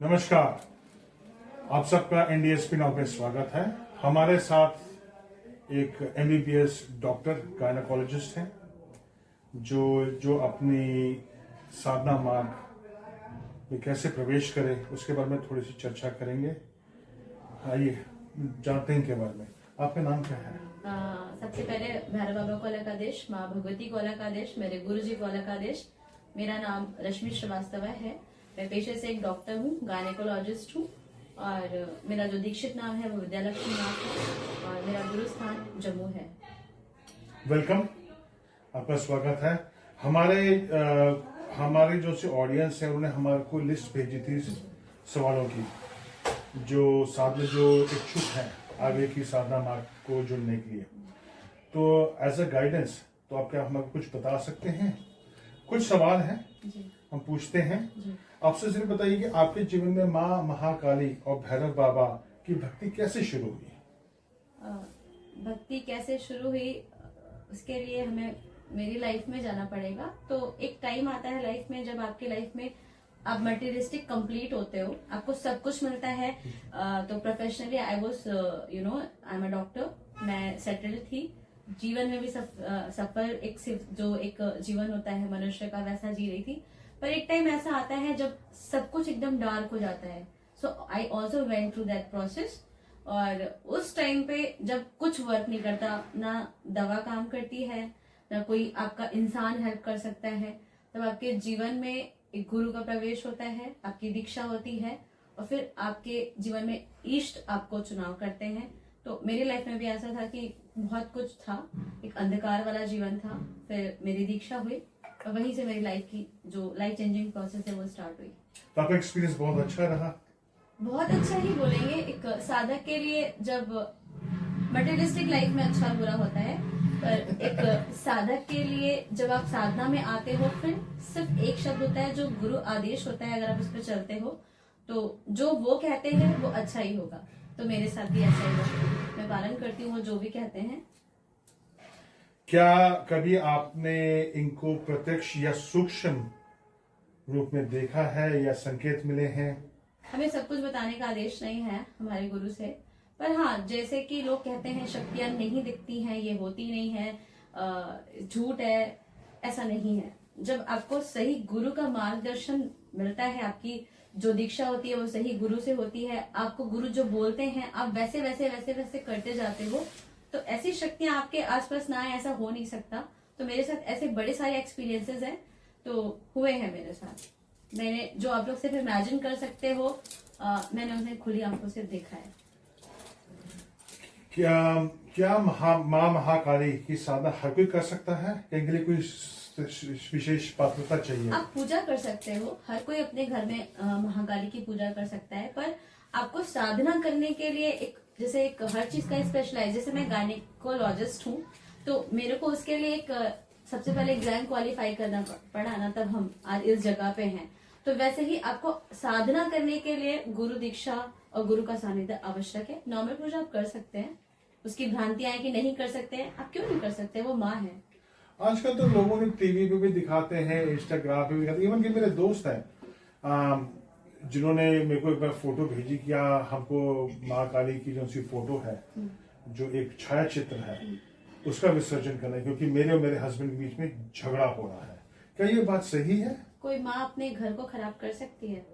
नमस्कार, आप सबका एनडीएसपी नाउ पे स्वागत है। हमारे साथ एक एमबीबीएस डॉक्टर गायनेकोलॉजिस्ट हैं जो अपनी साधना मार्ग में कैसे प्रवेश करें उसके बारे में थोड़ी सी चर्चा करेंगे। आइए जानते हैं इनके बारे में। आपका नाम क्या है? सबसे पहले भैरव बाबा को अलग आदेश, माँ भगवती को अलग आदेश, मेरे गुरु जी को अलग आदेश। मेरा नाम रश्मि श्रीवास्तव है। मैं पेशे से एक डॉक्टर हूँ, गायनेकोलॉजिस्ट हूँ और मेरा जो दीक्षित नाम है वो विद्यालक्ष्मी नाम है और मेरा गुरु स्थान जम्मू है। वेलकम, आपका स्वागत है। हमारे जो से ऑडियंस है उन्होंने हमारे को लिस्ट भेजी थी सवालों की, जो साधना जो इच्छुक हैं आगे की साधना मार्ग को जुड़ने के लिए। तो एज अ गाइडेंस तो आप क्या हमें कुछ बता सकते हैं? कुछ सवाल हैं हम पूछते हैं आपसे। सिर्फ बताइए कि आपके जीवन में माँ महाकाली और भैरव बाबा की भक्ति कैसे शुरू हुई? भक्ति कैसे शुरू हुई उसके लिए हमें मेरी लाइफ में जाना पड़ेगा। तो एक टाइम आता है लाइफ में जब आपकी लाइफ में आप मटेरियलिस्टिक कंप्लीट होते हो, आपको सब कुछ मिलता है। तो professionally I was I am a doctor, मैं सेटल्ड थी, जीवन में भी सफल एक जीवन होता है मनुष्य का वैसा जी रही थी। पर एक टाइम ऐसा आता है जब सब कुछ एकदम डार्क हो जाता है। So I also went through that process. और उस टाइम पे जब कुछ वर्क नहीं करता, ना दवा काम करती है, ना कोई आपका इंसान हेल्प कर सकता है, तब आपके जीवन में एक गुरु का प्रवेश होता है, आपकी दीक्षा होती है और फिर आपके जीवन में इष्ट आपको चुनाव करते हैं। तो मेरी लाइफ में भी ऐसा था कि बहुत कुछ था, एक अंधकार वाला जीवन था, फिर मेरी दीक्षा हुई और वहीं से मेरी लाइफ की जो लाइफ चेंजिंग प्रोसेस है वो स्टार्ट हुई। तो आपका एक्सपीरियंस बहुत अच्छा रहा? बहुत अच्छा ही बोलेंगे। एक साधक के लिए जब मटेरियलिस्टिक लाइफ में अच्छा बुरा होता है, पर एक साधक के लिए जब आप साधना में आते हो फिर सिर्फ एक शब्द होता है जो गुरु आदेश होता है। अगर आप उस पर चलते हो तो जो वो कहते हैं वो अच्छा ही होगा। तो मेरे साथ भी ऐसा ही हुआ, मैं पालन करती हूँ वो जो भी कहते हैं। क्या कभी आपने इनको प्रत्यक्ष या सूक्ष्म रूप में देखा है या संकेत मिले हैं? हमें सब कुछ बताने का आदेश नहीं है हमारे गुरु से, पर हाँ, जैसे कि लोग कहते हैं शक्तियां नहीं दिखती हैं, ये होती नहीं है, झूठ है, ऐसा नहीं है। जब आपको सही गुरु का मार्गदर्शन मिलता है, आपकी जो दीक्षा होती है वो सही गुरु से होती है, आपको गुरु जो बोलते हैं आप वैसे वैसे वैसे वैसे करते जाते हो, तो ऐसी शक्तियां आपके आसपास ना आए ऐसा हो नहीं सकता। तो मेरे साथ ऐसे बड़े सारे एक्सपीरियंसेस हैं, तो हुए हैं मेरे साथ। मैंने जो आप लोग सिर्फ इमेजिन कर सकते हो, मैंने उन्हें खुली आंखों से देखा है। क्या माँ महाकाली की साधना हर कोई कर सकता है? इनके लिए कोई विशेष पात्रता चाहिए? आप पूजा कर सकते हो, हर कोई अपने घर में महाकाली की पूजा कर सकता है, पर आपको साधना करने के लिए जैसे हर चीज का स्पेशलाइज, जैसे मैं गायनेकोलॉजिस्ट हूँ तो मेरे को उसके लिए सबसे पहले एग्जाम क्वालिफाई करना पड़ा ना, तब हम आज इस जगह पे हैं। तो वैसे ही आपको साधना करने के लिए गुरु दीक्षा और गुरु का सानिध्य आवश्यक है। नॉर्मल पूजा आप कर सकते हैं, उसकी भ्रांतियां हैं कि नहीं कर सकते हैं, आप क्यों नहीं कर सकते, वो माँ है। आजकल तो लोगों ने टीवी पे भी दिखाते हैं, इंस्टाग्राम पे भी दिखाते हैं। इवन कि मेरे दोस्त हैं जिन्होंने मेरे को एक बार फोटो भेजी, क्या हमको माँ काली की जो सी फोटो है, जो एक छाया चित्र है, उसका विसर्जन करना है, क्योंकि मेरे और मेरे हस्बैंड के बीच में झगड़ा हो रहा है। क्या ये बात सही है? कोई माँ अपने घर को खराब कर सकती है?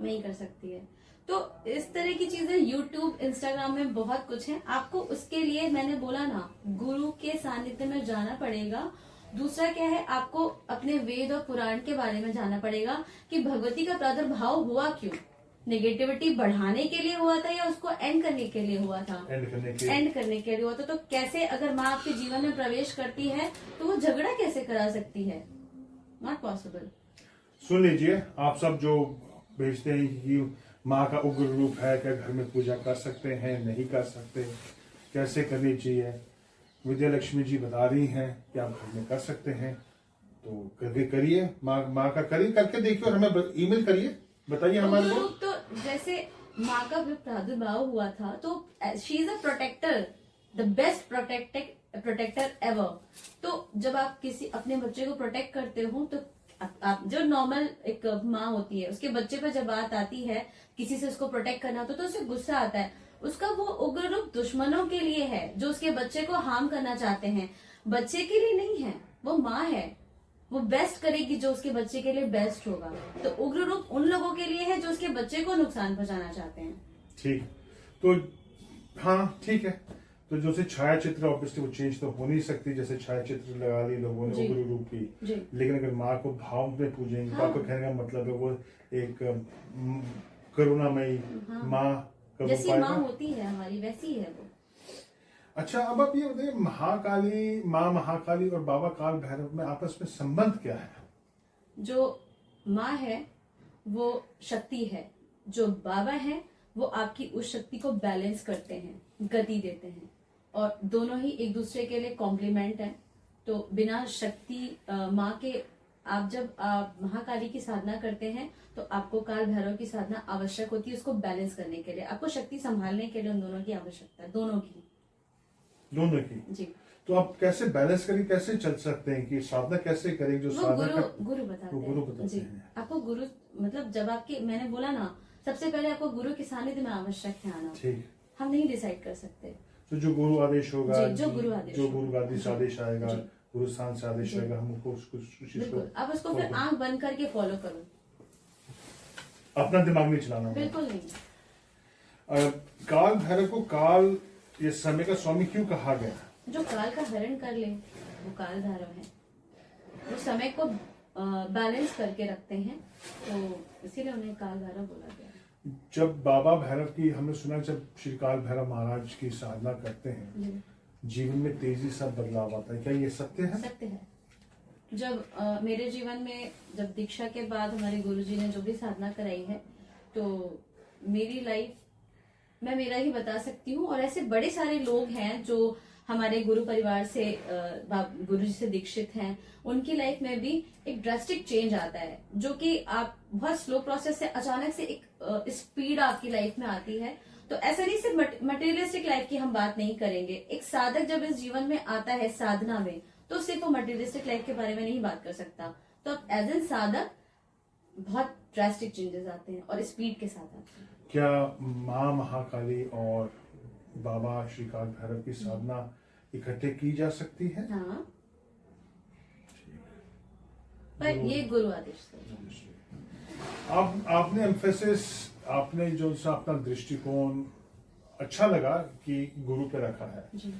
नहीं कर सकती है। तो इस तरह की चीजें यूट्यूब इंस्टाग्राम में बहुत कुछ है। आपको उसके लिए मैंने बोला ना, गुरु के सानिध्य में जाना पड़ेगा। दूसरा क्या है, आपको अपने वेद और पुराण के बारे में जानना पड़ेगा कि भगवती का प्रादुर्भाव हुआ क्यों, नेगेटिविटी बढ़ाने के लिए हुआ था या उसको एंड करने के लिए हुआ था? एंड करने के लिए हुआ था। तो कैसे अगर माँ आपके जीवन में प्रवेश करती है तो वो झगड़ा कैसे करा सकती है? Not possible. सुन लीजिए, आप सब जो भेजते हैं कि माँ का उग्र रूप है, क्या घर में पूजा कर सकते हैं, नहीं कर सकते, कैसे करनी चाहिए? विद्यालक्ष्मी जी बता रही हैं कि आप घर में कर सकते हैं, तो करके करिए। माँ का करिए, करके देखिए और हमें ईमेल करिए, बताइए हमारे को। तो जैसे माँ का प्रादुर्भाव हुआ था तो she is a protector, the best protector ever. तो जब आप किसी अपने बच्चे को प्रोटेक्ट करते हो तो आप जो नॉर्मल एक माँ होती है, उसके बच्चे पर जब बात आती है, किसी से उसको प्रोटेक्ट करना होता है, तो उसे गुस्सा आता है। उसका वो उग्र रूप दुश्मनों के लिए है, जो उसके बच्चे को हार्म करना चाहते हैं, बच्चे के लिए नहीं है। वो माँ है, वो बेस्ट करेगी जो उसके बच्चे के लिए बेस्ट होगा। तो उग्र रूप उन लोगों के लिए है जो उसके बच्चे को नुकसान पहुंचाना चाहते हैं। ठीक, तो हाँ ठीक है। तो जो से छाया चित्र ऑब्वियसली वो चेंज तो हो नहीं सकती, जैसे छाया चित्र लगा ली लोगों ने जी। उग्र रूप की, जी। लेकिन अगर माँ को भाव में पूजेंगे, हाँ। माँ को कहने का मतलब है वो एक करुणामयी हाँ। माँ का रूप जैसी माँ आएगा। होती है हमारी, वैसी है वो। अच्छा, अब आप ये बताइए, महाकाली माँ महाकाली और बाबा काल भैरव में आपस में संबंध क्या है? जो माँ है वो शक्ति है, जो बाबा है वो आपकी उस शक्ति को बैलेंस करते हैं, गति देते हैं, और दोनों ही एक दूसरे के लिए कॉम्प्लीमेंट है। तो बिना शक्ति माँ के, आप जब महाकाली की साधना करते हैं तो आपको काल भैरव की साधना आवश्यक होती है, उसको बैलेंस करने के लिए, आपको शक्ति संभालने के लिए उन दोनों की आवश्यकता है, दोनों की। जी। तो आप कैसे बैलेंस करें, कैसे चल सकते हैं कि साधना कैसे करें? जो वो साधना गुरु बताते वो हैं। गुरु बताते जी। हैं। आपको गुरु, मतलब जब आपके, मैंने बोला ना, सबसे पहले आपको गुरु के सानिध्य में आवश्यक है आना। ठीक, हम नहीं डिसाइड कर सकते। तो जो गुरु आदेश होगा, जी, जो गुरु आदेश जो होगा। गुरु आदेश जी। आदेश आएगा, जी। गुरु स्थान से आदेश जी। आएगा, हमको उस चीज को बिल्कुल, आप उसको फिर follow आंख बंद करके फॉलो करो। अपना दिमाग नहीं चलाना। बिल्कुल नहीं। काल भैरव को काल ये समय का स्वामी क्यों कहा गया? जो काल का हरण कर ले वो काल भैरव है। वो समय को बैलेंस करके रखते हैं, तो इसीलिए उन्हें काल भैरव बोला गया। जब बाबा भैरव की, हमने सुना जब श्री काल भैरव महाराज की साधना करते हैं, जी। जीवन में तेजी सा बदलाव आता है, क्या ये सत्य है? सत्य है। जब मेरे जीवन में, जब दीक्षा के बाद हमारे गुरुजी ने जो भी साधना कराई है, तो मेरी लाइफ मैं मेरा ही बता सकती हूँ, और ऐसे बड़े सारे लोग हैं जो हमारे गुरु परिवार से, गुरुजी से दीक्षित हैं, उनकी लाइफ में भी एक ड्रास्टिक चेंज आता है, जो कि आप बहुत स्लो प्रोसेस से अचानक से एक स्पीड आपकी लाइफ में आती है। तो ऐसा नहीं, सिर्फ मटेरियलिस्टिक लाइफ की हम बात नहीं करेंगे। एक साधक जब इस जीवन में आता है साधना में, तो सिर्फ वो मटेरियलिस्टिक लाइफ के बारे में नहीं बात कर सकता। तो अब एज एन साधक बहुत ड्रास्टिक चेंजेस आते हैं और स्पीड के साथ आते हैं। क्या माँ महाकाली और बाबा श्री काल भैरव की साधना इकट्ठे की जा सकती है? हाँ, पर ये गुरु आदेश से। आपने एम्फेसिस, आपने जो सा अपना दृष्टिकोण अच्छा लगा कि गुरु पे रखा है, जी।